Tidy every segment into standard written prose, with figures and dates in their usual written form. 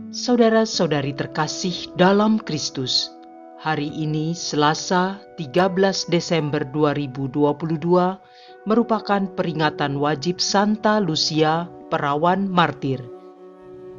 Saudara-saudari terkasih dalam Kristus, hari ini Selasa 13 Desember 2022 merupakan peringatan wajib Santa Lucia, perawan martir.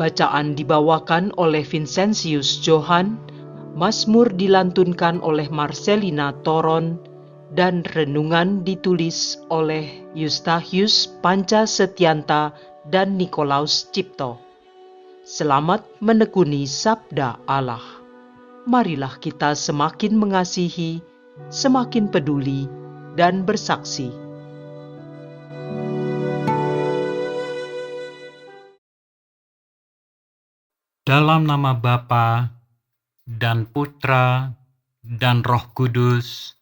Bacaan dibawakan oleh Vincentius Johan, Mazmur dilantunkan oleh Marcelina Toron, dan renungan ditulis oleh Eustachius Panca Setianta dan Nikolaus Cipto. Selamat menekuni sabda Allah. Marilah kita semakin mengasihi, semakin peduli, dan bersaksi. Dalam nama Bapa dan Putra dan Roh Kudus.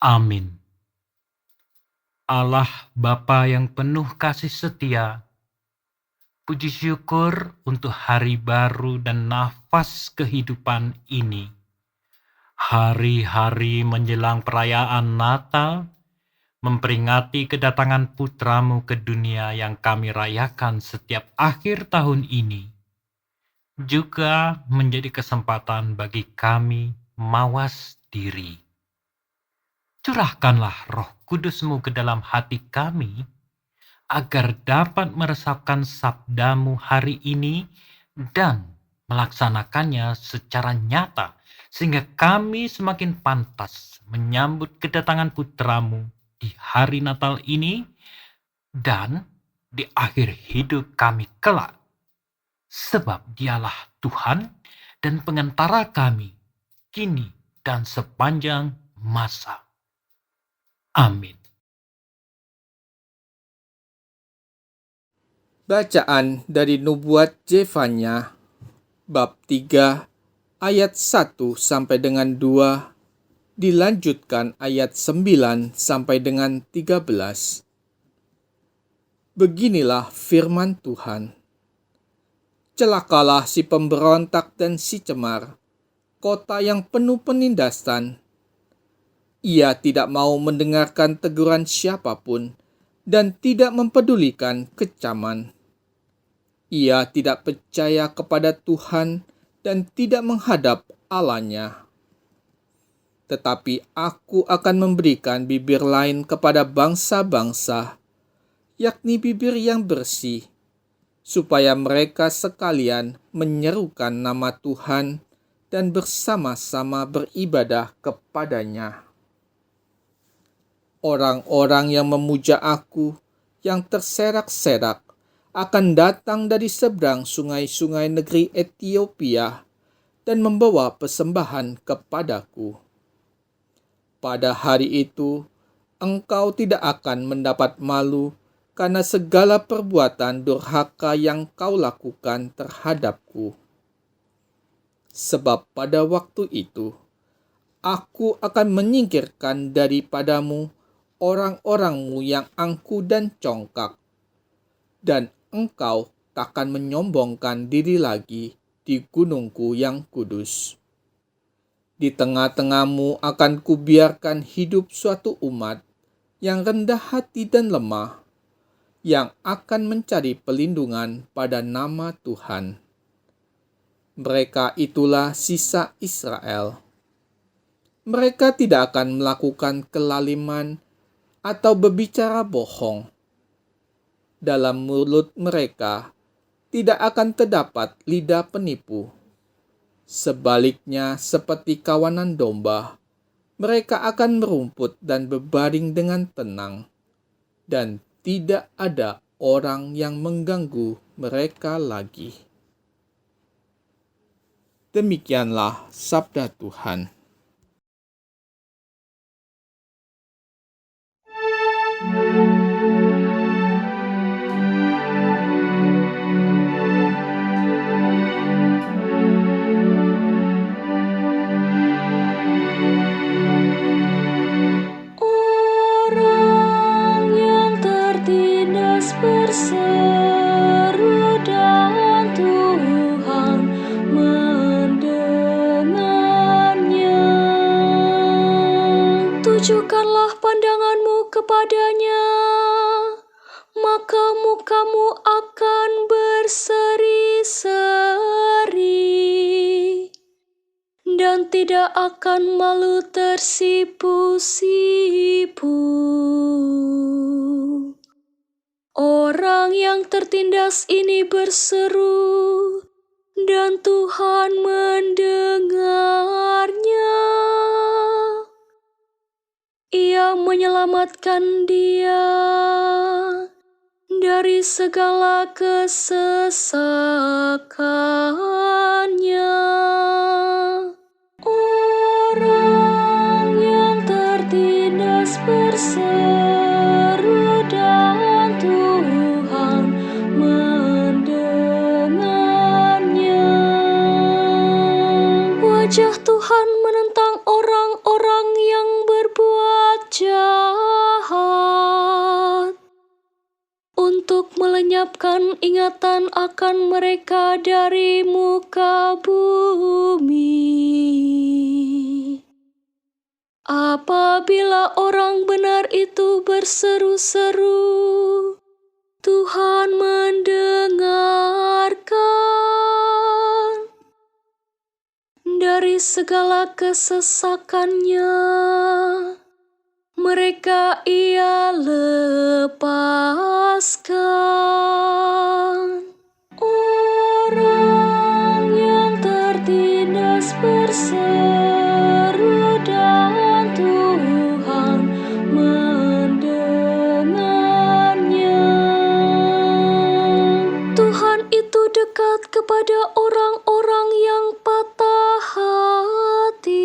Amin. Allah Bapa yang penuh kasih setia, puji syukur untuk hari baru dan nafas kehidupan ini. Hari-hari menjelang perayaan Natal, memperingati kedatangan Putramu ke dunia yang kami rayakan setiap akhir tahun ini, juga menjadi kesempatan bagi kami mawas diri. Curahkanlah Roh Kudus-Mu ke dalam hati kami, agar dapat meresapkan sabda-Mu hari ini dan melaksanakannya secara nyata, sehingga kami semakin pantas menyambut kedatangan Putra-Mu di hari Natal ini dan di akhir hidup kami kelak. Sebab Dialah Tuhan dan pengantara kami, kini dan sepanjang masa. Amin. Bacaan dari Nubuat Zefanya, bab 3, ayat 1 sampai dengan 2, dilanjutkan ayat 9 sampai dengan 13. Beginilah firman Tuhan. Celakalah si pemberontak dan si cemar, kota yang penuh penindasan. Ia tidak mau mendengarkan teguran siapapun dan tidak mempedulikan kecaman. Ia tidak percaya kepada Tuhan dan tidak menghadap Allahnya. Tetapi aku akan memberikan bibir lain kepada bangsa-bangsa, yakni bibir yang bersih, supaya mereka sekalian menyerukan nama Tuhan dan bersama-sama beribadah kepadanya. Orang-orang yang memuja aku, yang terserak-serak, akan datang dari seberang sungai-sungai negeri Ethiopia dan membawa persembahan kepadaku. Pada hari itu, engkau tidak akan mendapat malu karena segala perbuatan durhaka yang kau lakukan terhadapku. Sebab pada waktu itu, aku akan menyingkirkan daripadamu orang-orangmu yang angkuh dan congkak, dan engkau takkan menyombongkan diri lagi di gunungku yang kudus. Di tengah-tengahmu akan kubiarkan hidup suatu umat yang rendah hati dan lemah, yang akan mencari pelindungan pada nama Tuhan. Mereka itulah sisa Israel. Mereka tidak akan melakukan kelaliman atau berbicara bohong. Dalam mulut mereka tidak akan terdapat lidah penipu. Sebaliknya, seperti kawanan domba, mereka akan merumput dan berbaring dengan tenang, dan tidak ada orang yang mengganggu mereka lagi. Demikianlah sabda Tuhan. Orang yang tertindas berseru dan Tuhan mendengarnya. Tujukanlah pandanganmu kepadanya, maka mukamu akan berseri-seri. tidak akan malu tersipu-sipu. Orang yang tertindas ini berseru, dan Tuhan mendengarnya. Ia menyelamatkan dia dari segala kesesakannya. Orang yang tertindas berseru dan Tuhan mendengarnya. Wajah Tuhan menentang orang-orang yang berbuat jahat, untuk melenyapkan ingatan akan mereka dari muka bumi. Apabila orang benar itu berseru-seru, Tuhan mendengarkan. Dari segala kesesakannya, mereka Ia lepaskan. Orang yang tertindas berseru dan Tuhan mendengarnya. Tuhan itu dekat kepada orang-orang yang patah hati.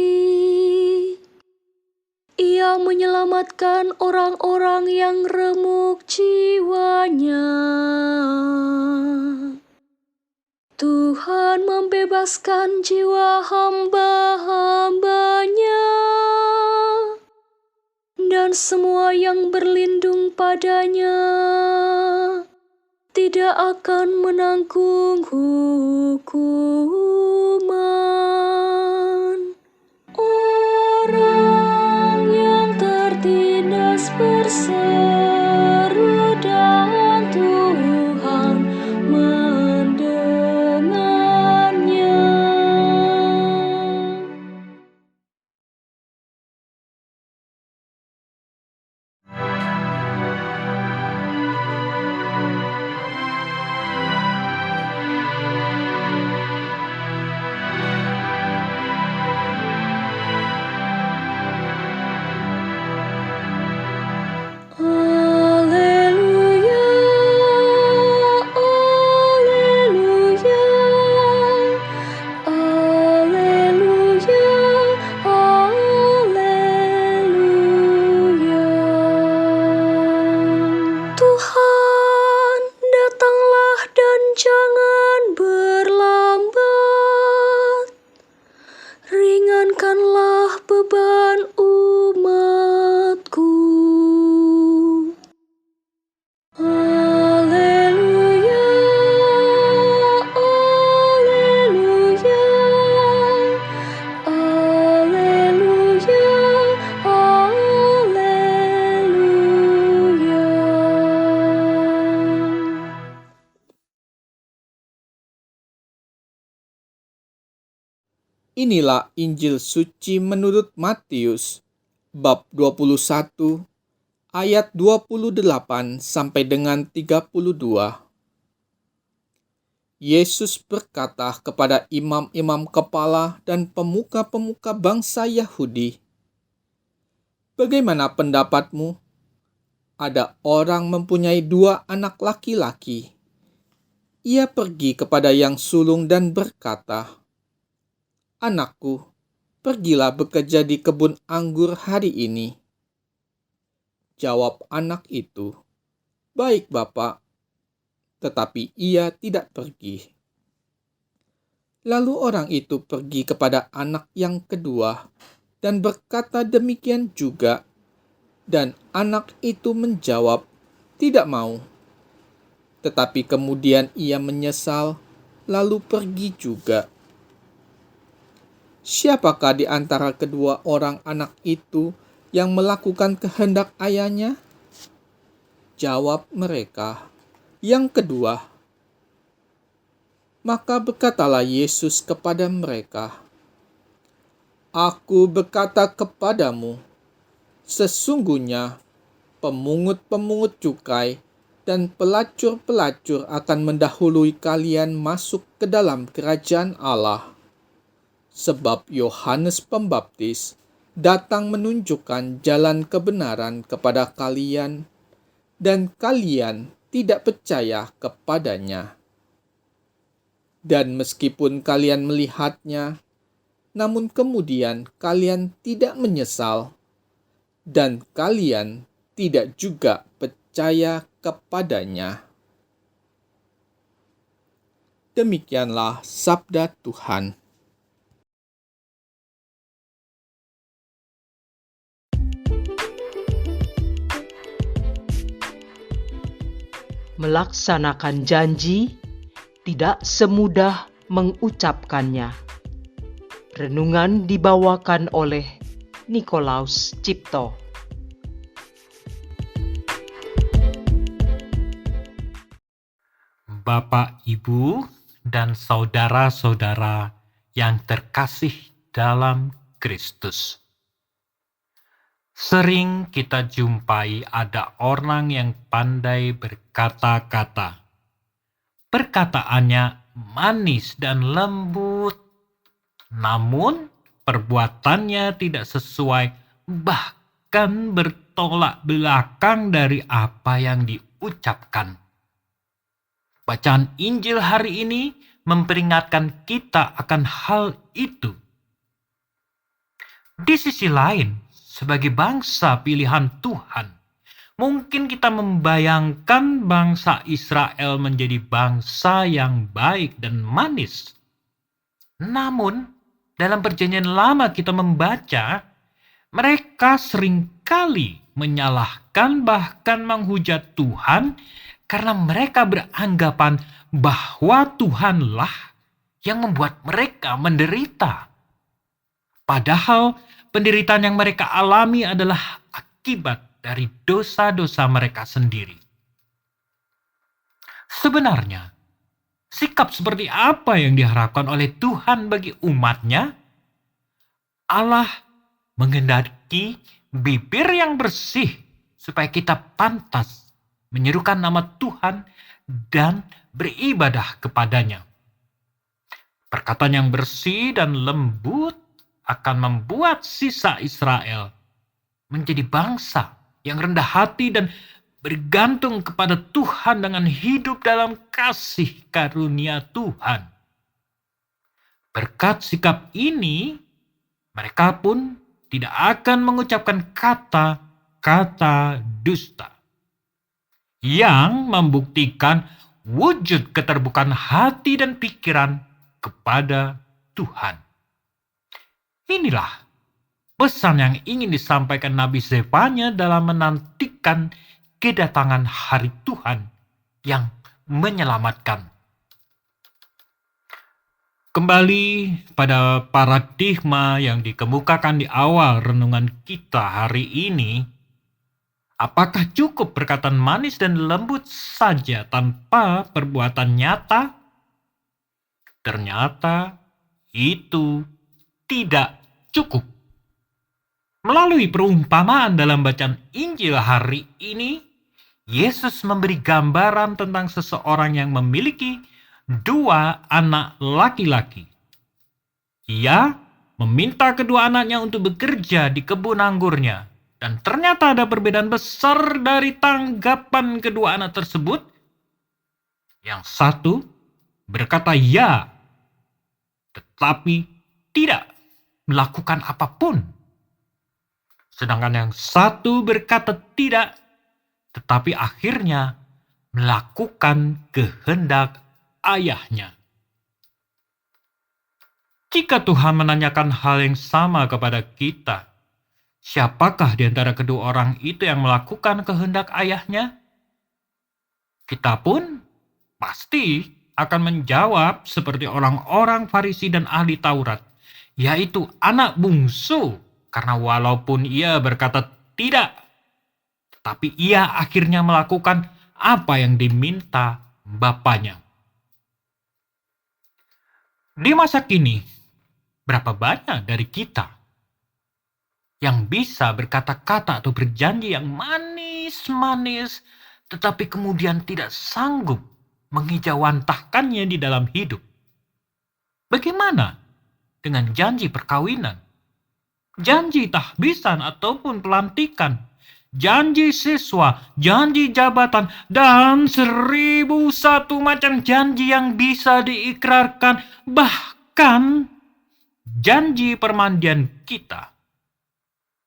Ia menyelamatkan orang-orang yang remuk jiwanya. Tuhan membebaskan jiwa hamba-hambanya, dan semua yang berlindung padanya tidak akan menanggung hukuman. Orang yang tertindas berseru dan Tuhan mendengarnya. Alleluia, alleluia, alleluia, alleluia. Tuhan, datanglah dan jangan berlambat. Ringankanlah beban umatku. Alleluia, alleluia, alleluia, alleluia. Inilah Injil suci menurut Matius, bab 21, ayat 28 sampai dengan 32. Yesus berkata kepada imam-imam kepala dan pemuka-pemuka bangsa Yahudi, "Bagaimana pendapatmu? Ada orang mempunyai 2 anak laki-laki. Ia pergi kepada yang sulung dan berkata, 'Anakku, pergilah bekerja di kebun anggur hari ini.' Jawab anak itu, 'Baik, Bapak.' Tetapi ia tidak pergi. Lalu orang itu pergi kepada anak yang kedua dan berkata demikian juga. Dan anak itu menjawab, 'Tidak mau.' Tetapi kemudian ia menyesal, lalu pergi juga. Siapakah di antara kedua orang anak itu yang melakukan kehendak ayahnya?" Jawab mereka, "Yang kedua." Maka berkatalah Yesus kepada mereka, Aku berkata kepadamu, sesungguhnya pemungut-pemungut cukai dan pelacur-pelacur akan mendahului kalian masuk ke dalam kerajaan Allah. Sebab Yohanes Pembaptis datang menunjukkan jalan kebenaran kepada kalian, dan kalian tidak percaya kepadanya. Dan meskipun kalian melihatnya, namun kemudian kalian tidak menyesal, dan kalian tidak juga percaya kepadanya. Demikianlah sabda Tuhan. Melaksanakan janji tidak semudah mengucapkannya. Renungan dibawakan oleh Nikolaus Cipto. Bapak, Ibu, dan saudara-saudara yang terkasih dalam Kristus. Sering kita jumpai ada orang yang pandai berkata-kata. Perkataannya manis dan lembut, namun perbuatannya tidak sesuai, bahkan bertolak belakang dari apa yang diucapkan. Bacaan Injil hari ini memperingatkan kita akan hal itu. Di sisi lain, sebagai bangsa pilihan Tuhan, mungkin kita membayangkan bangsa Israel menjadi bangsa yang baik dan manis. Namun, dalam Perjanjian Lama kita membaca, mereka seringkali menyalahkan bahkan menghujat Tuhan karena mereka beranggapan bahwa Tuhanlah yang membuat mereka menderita. Padahal penderitaan yang mereka alami adalah akibat dari dosa-dosa mereka sendiri. Sebenarnya, sikap seperti apa yang diharapkan oleh Tuhan bagi umat-Nya? Allah menghendaki bibir yang bersih supaya kita pantas menyerukan nama Tuhan dan beribadah kepadanya. Perkataan yang bersih dan lembut akan membuat sisa Israel menjadi bangsa yang rendah hati dan bergantung kepada Tuhan dengan hidup dalam kasih karunia Tuhan. Berkat sikap ini, mereka pun tidak akan mengucapkan kata-kata dusta yang membuktikan wujud keterbukaan hati dan pikiran kepada Tuhan. Inilah pesan yang ingin disampaikan Nabi Zefanya dalam menantikan kedatangan hari Tuhan yang menyelamatkan. Kembali pada paradigma yang dikemukakan di awal renungan kita hari ini, apakah cukup perkataan manis dan lembut saja tanpa perbuatan nyata? Ternyata itu tidak cukup. Melalui perumpamaan dalam bacaan Injil hari ini, Yesus memberi gambaran tentang seseorang yang memiliki 2 anak laki-laki. Ia meminta kedua anaknya untuk bekerja di kebun anggurnya. Dan ternyata ada perbedaan besar dari tanggapan kedua anak tersebut. Yang satu berkata ya, tetapi tidak melakukan apapun. Sedangkan yang satu berkata tidak, tetapi akhirnya melakukan kehendak ayahnya. Jika Tuhan menanyakan hal yang sama kepada kita, siapakah di antara kedua orang itu yang melakukan kehendak ayahnya? Kita pun pasti akan menjawab seperti orang-orang Farisi dan ahli Taurat, yaitu anak bungsu, karena walaupun ia berkata tidak, tetapi ia akhirnya melakukan apa yang diminta bapaknya. Di masa kini, berapa banyak dari kita yang bisa berkata-kata atau berjanji yang manis-manis, tetapi kemudian tidak sanggup mengejawantahkannya di dalam hidup. Bagaimana dengan janji perkawinan, janji tahbisan ataupun pelantikan, janji siswa, janji jabatan, dan 1001 macam janji yang bisa diikrarkan, bahkan janji permandian kita?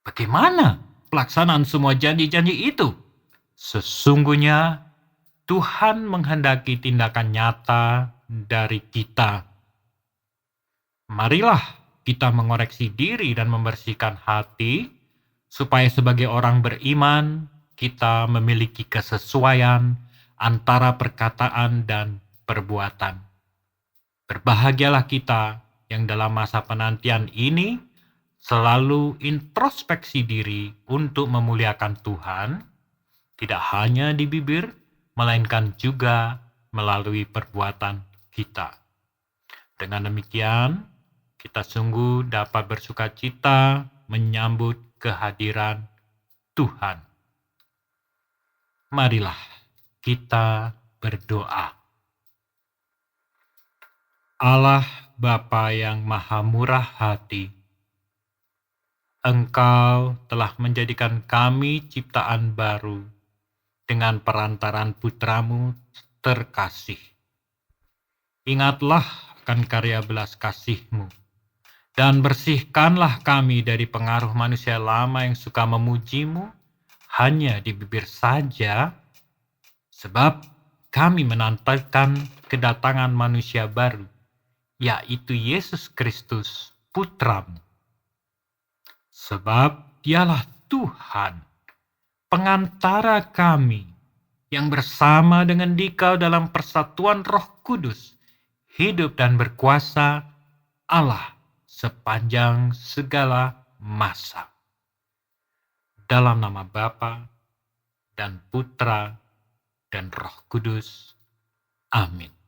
Bagaimana pelaksanaan semua janji-janji itu? Sesungguhnya Tuhan menghendaki tindakan nyata dari kita. Marilah kita mengoreksi diri dan membersihkan hati, supaya sebagai orang beriman, kita memiliki kesesuaian antara perkataan dan perbuatan. Berbahagialah kita yang dalam masa penantian ini selalu introspeksi diri untuk memuliakan Tuhan, tidak hanya di bibir, melainkan juga melalui perbuatan kita. Dengan demikian, kita sungguh dapat bersukacita menyambut kehadiran Tuhan. Marilah kita berdoa. Allah Bapa yang Maha Murah Hati, Engkau telah menjadikan kami ciptaan baru dengan perantaran putra-Mu terkasih. Ingatlah akan karya belas kasih-Mu, dan bersihkanlah kami dari pengaruh manusia lama yang suka memuji-Mu hanya di bibir saja, sebab kami menantikan kedatangan manusia baru, yaitu Yesus Kristus, Putra-Mu. Sebab Dialah Tuhan, pengantara kami, yang bersama dengan Dikau dalam persatuan Roh Kudus, hidup dan berkuasa Allah sepanjang segala masa. Dalam nama Bapa dan Putra dan Roh Kudus. Amin.